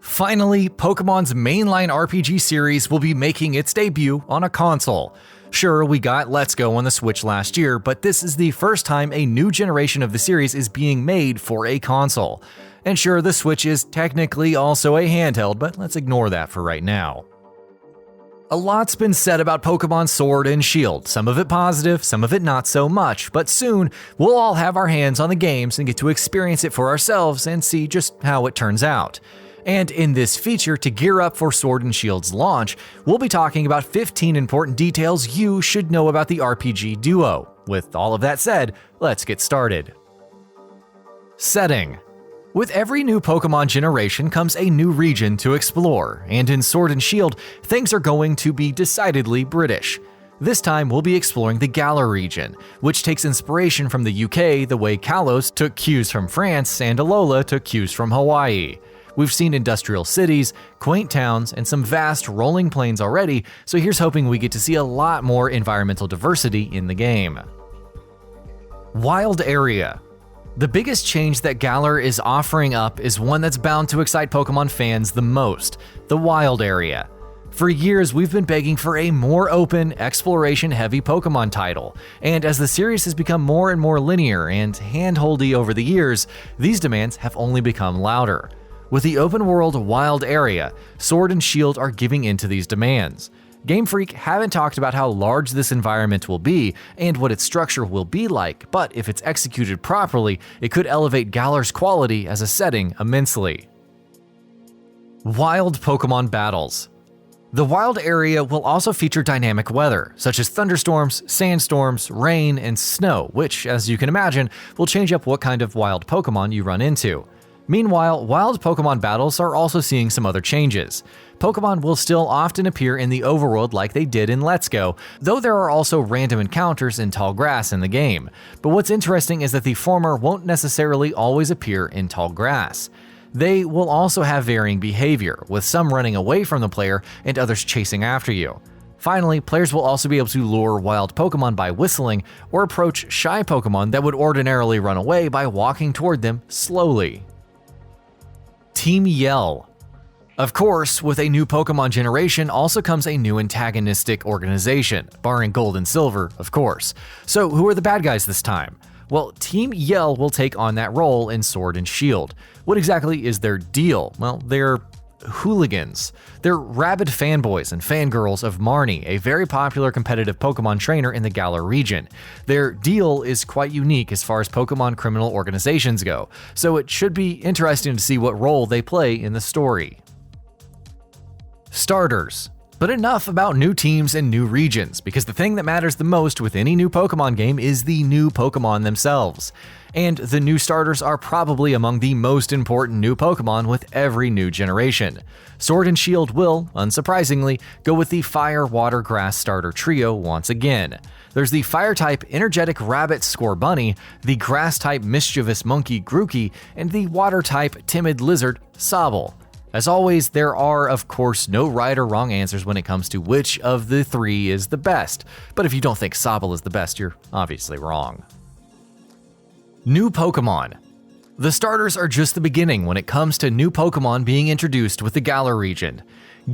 Finally, Pokemon's mainline RPG series will be making its debut on a console. Sure, we got Let's Go on the Switch last year, but this is the first time a new generation of the series is being made for a console. And sure, the Switch is technically also a handheld, but let's ignore that for right now. A lot's been said about Pokemon Sword and Shield, some of it positive, some of it not so much, but soon we'll all have our hands on the games and get to experience it for ourselves and see just how it turns out. And in this feature, to gear up for Sword and Shield's launch, we'll be talking about 15 important details you should know about the RPG duo. With all of that said, let's get started. Setting. With every new Pokemon generation comes a new region to explore, and in Sword and Shield, things are going to be decidedly British. This time, we'll be exploring the Galar region, which takes inspiration from the UK the way Kalos took cues from France and Alola took cues from Hawaii. We've seen industrial cities, quaint towns, and some vast rolling plains already, so here's hoping we get to see a lot more environmental diversity in the game. Wild Area. The biggest change that Galar is offering up is one that's bound to excite Pokemon fans the most, the Wild Area. For years, we've been begging for a more open, exploration-heavy Pokemon title, and as the series has become more and more linear and handholdy over the years, these demands have only become louder. With the open-world Wild Area, Sword and Shield are giving into these demands. Game Freak haven't talked about how large this environment will be and what its structure will be like, but if it's executed properly, it could elevate Galar's quality as a setting immensely. Wild Pokemon Battles. The Wild Area will also feature dynamic weather, such as thunderstorms, sandstorms, rain, and snow, which, as you can imagine, will change up what kind of wild Pokemon you run into. Meanwhile, wild Pokemon battles are also seeing some other changes. Pokemon will still often appear in the overworld like they did in Let's Go, though there are also random encounters in tall grass in the game. But what's interesting is that the former won't necessarily always appear in tall grass. They will also have varying behavior, with some running away from the player and others chasing after you. Finally, players will also be able to lure wild Pokemon by whistling or approach shy Pokemon that would ordinarily run away by walking toward them slowly. Team Yell. Of course, with a new Pokemon generation also comes a new antagonistic organization, barring Gold and Silver, of course. So who are the bad guys this time? Well, Team Yell will take on that role in Sword and Shield. What exactly is their deal? Well, they're hooligans. They're rabid fanboys and fangirls of Marnie, a very popular competitive Pokemon trainer in the Galar region. Their deal is quite unique as far as Pokemon criminal organizations go, so it should be interesting to see what role they play in the story. Starters. But enough about new teams and new regions, because the thing that matters the most with any new Pokemon game is the new Pokemon themselves. And the new starters are probably among the most important new Pokemon with every new generation. Sword and Shield will, unsurprisingly, go with the Fire, Water, Grass starter trio once again. There's the Fire-type energetic rabbit Scorbunny, the Grass-type mischievous monkey Grookey, and the Water-type timid lizard Sobble. As always, there are, of course, no right or wrong answers when it comes to which of the three is the best, but if you don't think Sobble is the best, you're obviously wrong. New Pokemon. The starters are just the beginning when it comes to new Pokemon being introduced with the Galar region.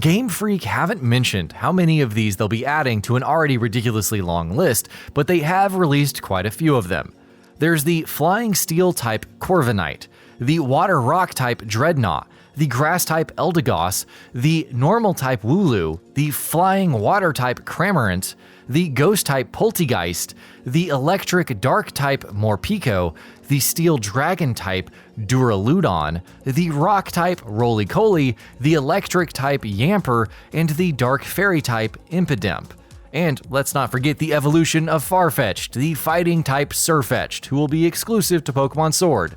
Game Freak haven't mentioned how many of these they'll be adding to an already ridiculously long list, but they have released quite a few of them. There's the Flying Steel type Corviknight, the Water Rock type Dreadnought, the Grass type Eldegoss, the Normal type Wooloo, the Flying Water type Cramorant, the Ghost type Poltegeist, the Electric Dark type Morpeko, the Steel Dragon type Duraludon, the Rock type Roly-Poly, the Electric type Yamper, and the Dark Fairy type Impidimp. And let's not forget the evolution of Farfetch'd, the Fighting type Sirfetch'd, who will be exclusive to Pokemon Sword.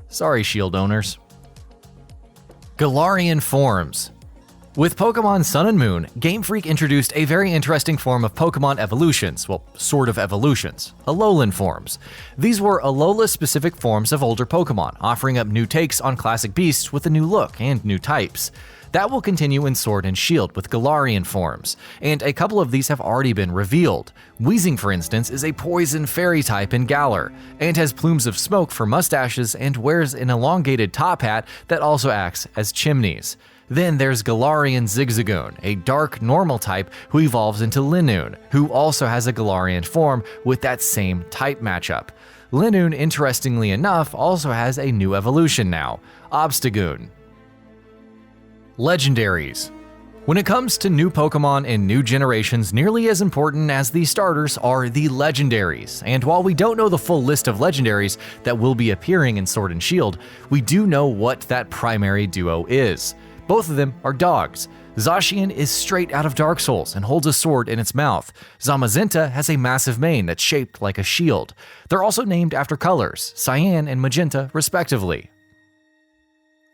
Sorry, Shield owners. Galarian forms. With Pokemon Sun and Moon, Game Freak introduced a very interesting form of Pokemon evolutions, well, sort of evolutions, Alolan forms. These were Alola-specific forms of older Pokemon, offering up new takes on classic beasts with a new look and new types. That will continue in Sword and Shield with Galarian forms, and a couple of these have already been revealed. Weezing, for instance, is a poison fairy type in Galar, and has plumes of smoke for mustaches and wears an elongated top hat that also acts as chimneys. Then there's Galarian Zigzagoon, a dark normal type who evolves into Linoone, who also has a Galarian form with that same type matchup. Linoone, interestingly enough, also has a new evolution now, Obstagoon. Legendaries. When it comes to new Pokemon in new generations, nearly as important as the starters are the legendaries. And while we don't know the full list of legendaries that will be appearing in Sword and Shield, we do know what that primary duo is. Both of them are dogs. Zacian is straight out of Dark Souls and holds a sword in its mouth. Zamazenta has a massive mane that's shaped like a shield. They're also named after colors, cyan and magenta respectively.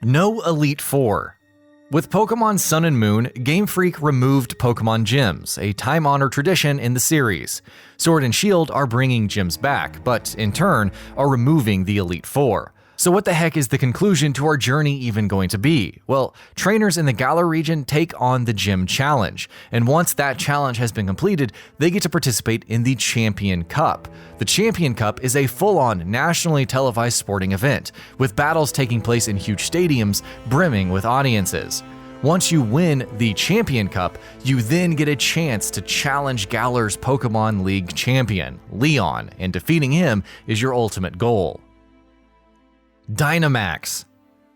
No Elite Four. With Pokemon Sun and Moon, Game Freak removed Pokemon Gyms, a time-honored tradition in the series. Sword and Shield are bringing gyms back, but in turn are removing the Elite Four. So what the heck is the conclusion to our journey even going to be? Well, trainers in the Galar region take on the Gym Challenge, and once that challenge has been completed, they get to participate in the Champion Cup. The Champion Cup is a full-on, nationally televised sporting event, with battles taking place in huge stadiums brimming with audiences. Once you win the Champion Cup, you then get a chance to challenge Galar's Pokemon League champion, Leon, and defeating him is your ultimate goal. Dynamax.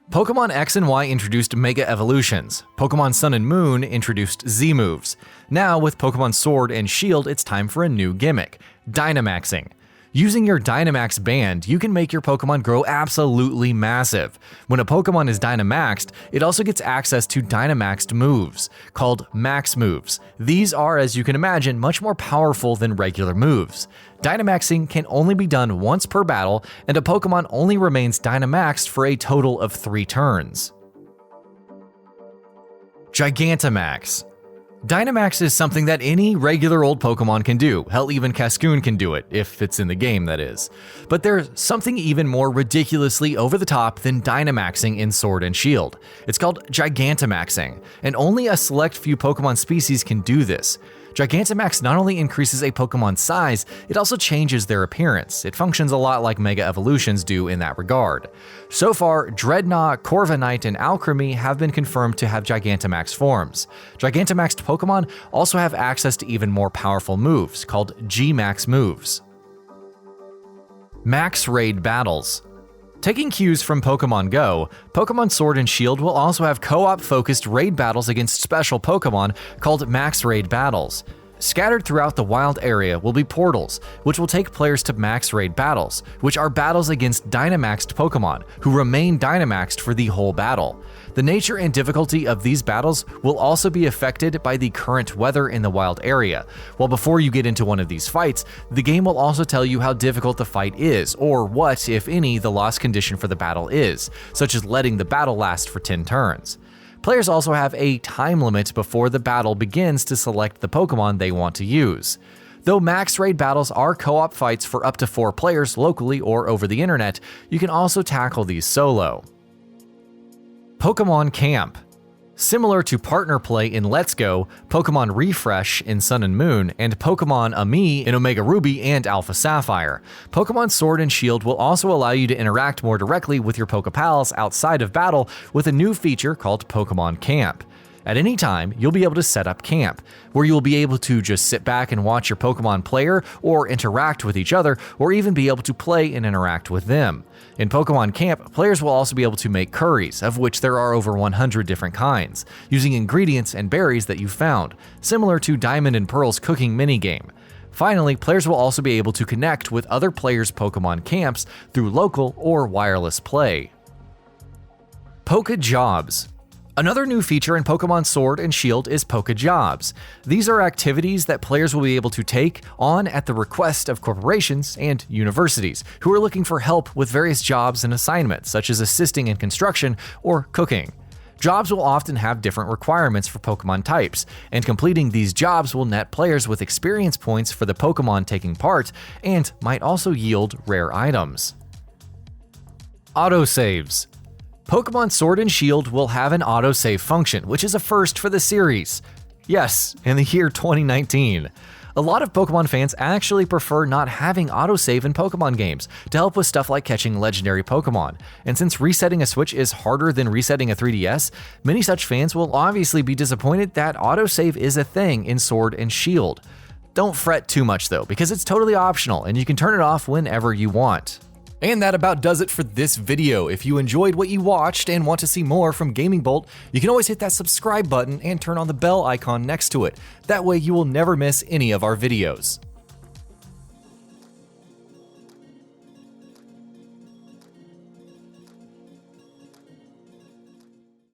Pokemon X and Y introduced Mega Evolutions. Pokemon Sun and Moon introduced Z-moves. Now with Pokemon Sword and Shield, it's time for a new gimmick, Dynamaxing. Using your Dynamax band, you can make your Pokemon grow absolutely massive. When a Pokemon is Dynamaxed, it also gets access to Dynamaxed moves, called Max Moves. These are, as you can imagine, much more powerful than regular moves. Dynamaxing can only be done once per battle, and a Pokemon only remains Dynamaxed for a total of 3 turns. Gigantamax. Dynamax is something that any regular old Pokemon can do. Hell, even Cascoon can do it, if it's in the game, that is. But there's something even more ridiculously over the top than Dynamaxing in Sword and Shield. It's called Gigantamaxing, and only a select few Pokemon species can do this. Gigantamax not only increases a Pokemon's size, it also changes their appearance. It functions a lot like Mega Evolutions do in that regard. So far, Dreadnought, Corviknight, and Alcremie have been confirmed to have Gigantamax forms. Gigantamaxed Pokemon also have access to even more powerful moves, called G-Max moves. Max Raid Battles. Taking cues from Pokemon Go, Pokemon Sword and Shield will also have co-op focused raid battles against special Pokemon called Max Raid Battles. Scattered throughout the wild area will be portals, which will take players to Max Raid Battles, which are battles against Dynamaxed Pokemon, who remain Dynamaxed for the whole battle. The nature and difficulty of these battles will also be affected by the current weather in the wild area. While before you get into one of these fights, the game will also tell you how difficult the fight is, or what, if any, the loss condition for the battle is, such as letting the battle last for 10 turns. Players also have a time limit before the battle begins to select the Pokemon they want to use. Though Max Raid Battles are co-op fights for up to 4 players locally or over the internet, you can also tackle these solo. Pokemon Camp. Similar to partner play in Let's Go, Pokemon Refresh in Sun and Moon, and Pokemon Ami in Omega Ruby and Alpha Sapphire, Pokemon Sword and Shield will also allow you to interact more directly with your Pokepals outside of battle with a new feature called Pokemon Camp. At any time, you'll be able to set up camp, where you'll be able to just sit back and watch your Pokemon player or interact with each other, or even be able to play and interact with them. In Pokemon Camp, players will also be able to make curries, of which there are over 100 different kinds, using ingredients and berries that you found, similar to Diamond and Pearl's cooking minigame. Finally, players will also be able to connect with other players' Pokemon camps through local or wireless play. Pokejobs. Another new feature in Pokemon Sword and Shield is Pokejobs. These are activities that players will be able to take on at the request of corporations and universities who are looking for help with various jobs and assignments, such as assisting in construction or cooking. Jobs will often have different requirements for Pokemon types, and completing these jobs will net players with experience points for the Pokemon taking part and might also yield rare items. Autosaves. Pokemon Sword and Shield will have an autosave function, which is a first for the series. Yes, in the year 2019. A lot of Pokemon fans actually prefer not having autosave in Pokemon games to help with stuff like catching legendary Pokemon. And since resetting a Switch is harder than resetting a 3DS, many such fans will obviously be disappointed that autosave is a thing in Sword and Shield. Don't fret too much though, because it's totally optional and you can turn it off whenever you want. And that about does it for this video. If you enjoyed what you watched and want to see more from Gaming Bolt, you can always hit that subscribe button and turn on the bell icon next to it. That way you will never miss any of our videos.